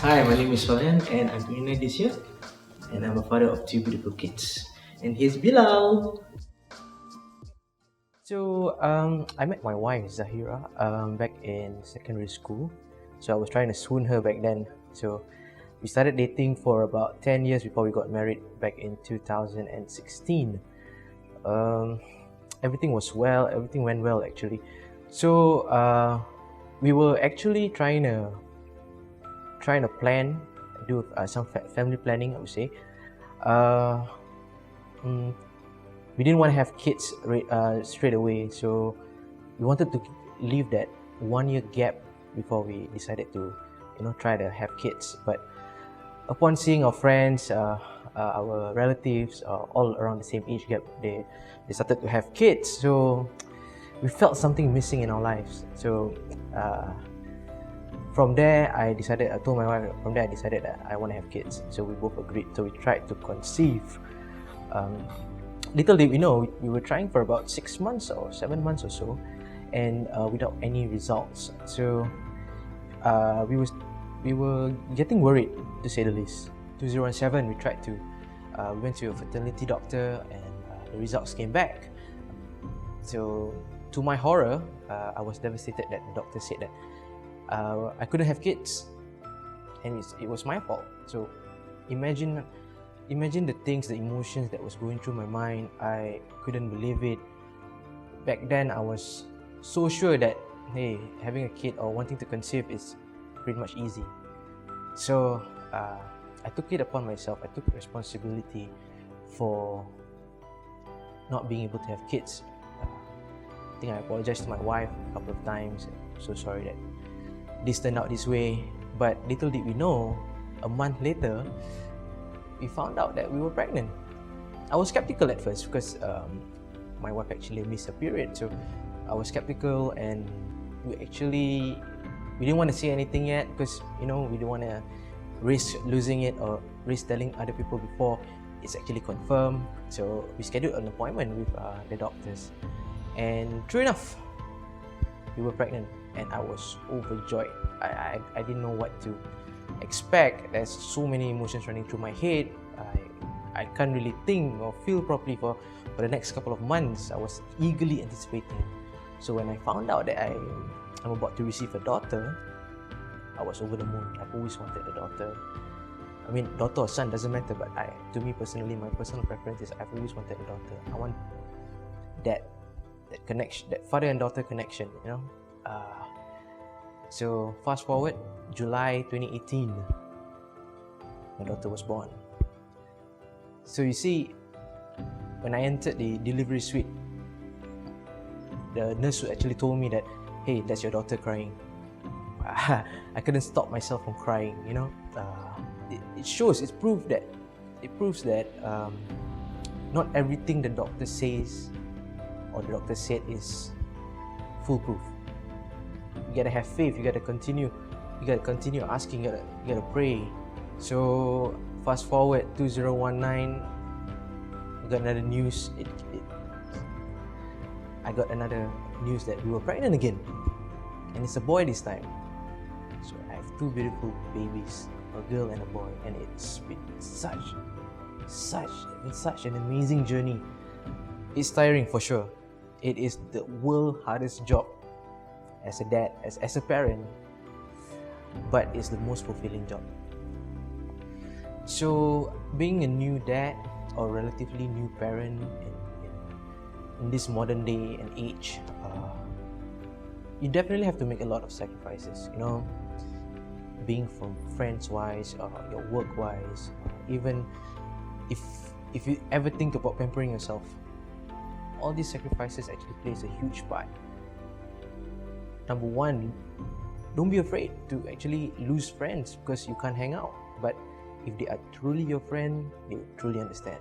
Hi, my name is Solehan and I'm 29 this year and I'm a father of two beautiful kids. And here's Bilal. I met my wife Zahira back in secondary school. So I was trying to swoon her back then. So we started dating for about 10 years before we got married back in 2016. Um, Everything was well, everything went well actually. So we were actually trying to plan, do some family planning, I would say. Uh, mm, we didn't want to have kids straight away, so we wanted to leave that 1 year gap before we decided to, try to have kids. But upon seeing our friends, our relatives, all around the same age gap, they started to have kids. So we felt something missing in our lives. So from there, I told my wife. From there, I decided that I want to have kids. So we both agreed. So we tried to conceive. Little did we know, we were trying for about 6 months or 7 months or so, and without any results. So we were getting worried, to say the least. 2007, we went to a fertility doctor, and the results came back. So to my horror, I was devastated that the doctor said that I couldn't have kids, and it was my fault. So imagine the things, the emotions that was going through my mind. I couldn't believe it. Back then, I was so sure that, hey, having a kid or wanting to conceive is pretty much easy. So I took it upon myself. I took responsibility for not being able to have kids. I think I apologized to my wife a couple of times. I'm so sorry that this turned out this way. But little did we know, a month later, we found out that we were pregnant. I was skeptical at first because my wife actually missed her period, so I was skeptical, and we didn't want to say anything yet because we didn't want to risk losing it or risk telling other people before it's actually confirmed. So we scheduled an appointment with the doctors, and true enough, we were pregnant, and I was overjoyed. I didn't know what to expect. There's so many emotions running through my head. I can't really think or feel properly for the next couple of months. I was eagerly anticipating. So when I found out that I'm about to receive a daughter, I was over the moon. I've always wanted a daughter. I mean, daughter or son doesn't matter, but to me personally, my personal preference is I've always wanted a daughter. I want that connection, that father and daughter connection, So fast forward, July 2018, my daughter was born. So you see, when I entered the delivery suite, the nurse actually told me that, hey, that's your daughter crying. I couldn't stop myself from crying, it proves that not everything the doctor says or the doctor said is foolproof. You gotta have faith. You gotta continue asking. You gotta pray. So fast forward 2019, I got another news. I got another news that we were pregnant again, and it's a boy this time. So I have two beautiful babies, a girl and a boy, and it's been such an amazing journey. It's tiring for sure. It is the world's hardest job as a dad, as a parent, but it's the most fulfilling job. So being a new dad or relatively new parent in this modern day and age, you definitely have to make a lot of sacrifices, being from friends wise, your work wise, even if you ever think about pampering yourself, all these sacrifices actually plays a huge part. Number one, don't be afraid to actually lose friends because you can't hang out. But if they are truly your friend, they will truly understand.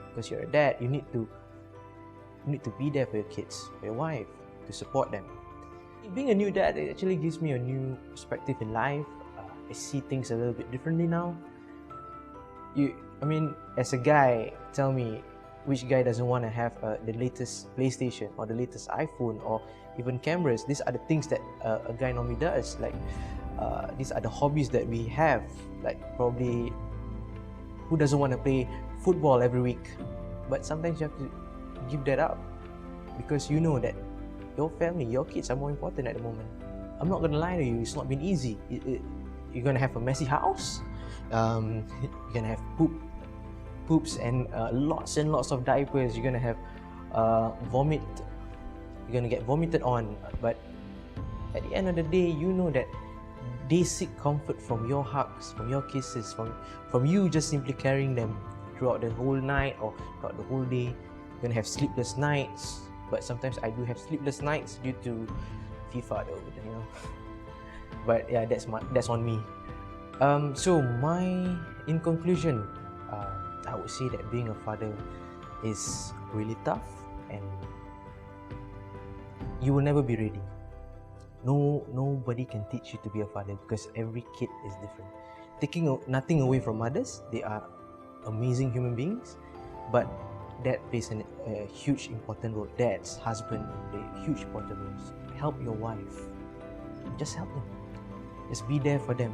Because you're a dad, you need to be there for your kids, for your wife, to support them. Being a new dad, it actually gives me a new perspective in life. I see things a little bit differently now. As a guy, tell me, which guy doesn't want to have the latest PlayStation or the latest iPhone or even cameras? These are the things that a guy normally does. Like these are the hobbies that we have. Like probably, who doesn't want to play football every week? But sometimes you have to give that up because you know that your family, your kids are more important at the moment. I'm not gonna lie to you, it's not been easy. You're gonna have a messy house. You're gonna have poops and lots and lots of diapers. You're gonna have vomit. You're gonna get vomited on. But at the end of the day, you know that they seek comfort from your hugs, from your kisses, from you just simply carrying them throughout the whole night or throughout the whole day. You're gonna have sleepless nights. But sometimes I do have sleepless nights due to FIFA though, you know. But yeah, that's on me. So in conclusion, I would say that being a father is really tough, and you will never be ready. Nobody can teach you to be a father because every kid is different. Taking nothing away from mothers, they are amazing human beings, but dad plays a huge important role. Dad's husband play huge important roles. Help your wife. Just help them. Just be there for them.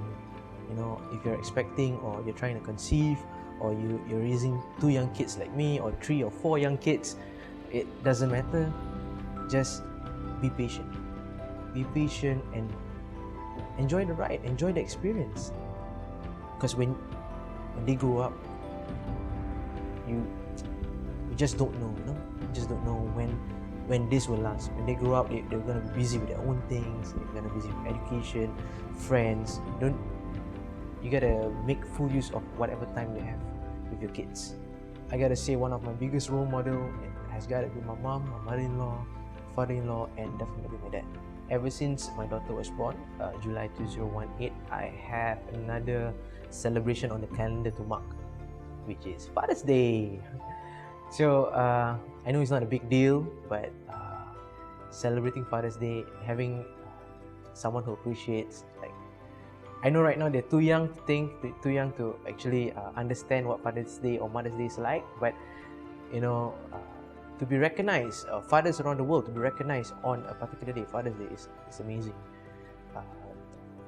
You know, if you're expecting or you're trying to conceive or you're raising 2 young kids like me or 3 or 4 young kids, it doesn't matter. Just be patient. Be patient and enjoy the ride, enjoy the experience. Because when they grow up, you just don't know, you know? You just don't know when this will last. When they grow up, they're going to be busy with their own things. They're going to be busy with education, friends. You gotta make full use of whatever time they have with your kids. I gotta say, one of my biggest role model has gotta be my mom, my mother-in-law, father-in-law, and definitely my dad. Ever since my daughter was born, July 2018, I have another celebration on the calendar to mark, which is Father's Day. So I know it's not a big deal, but celebrating Father's Day, having someone who appreciates, like, I know right now they're too young to actually understand what Father's Day or Mother's Day is like, but you know, to be recognized, fathers around the world to be recognized on a particular day, Father's Day, is amazing.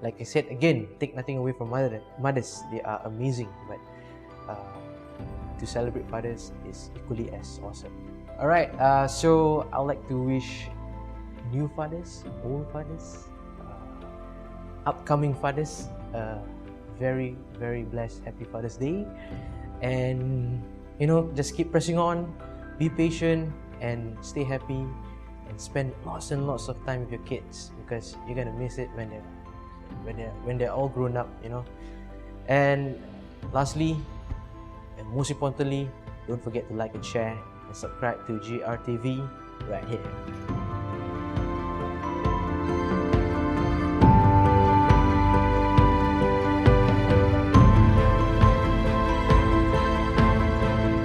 Like I said again, take nothing away from mothers, they are amazing, but to celebrate fathers is equally as awesome. Alright, so I'd like to wish new fathers, old fathers, upcoming fathers, very, very blessed, happy Father's Day. And you know, just keep pressing on, be patient, and stay happy, and spend lots and lots of time with your kids, because you're gonna miss it when they're all grown up, you know. And lastly, and most importantly, don't forget to like and share and subscribe to GRTV right here.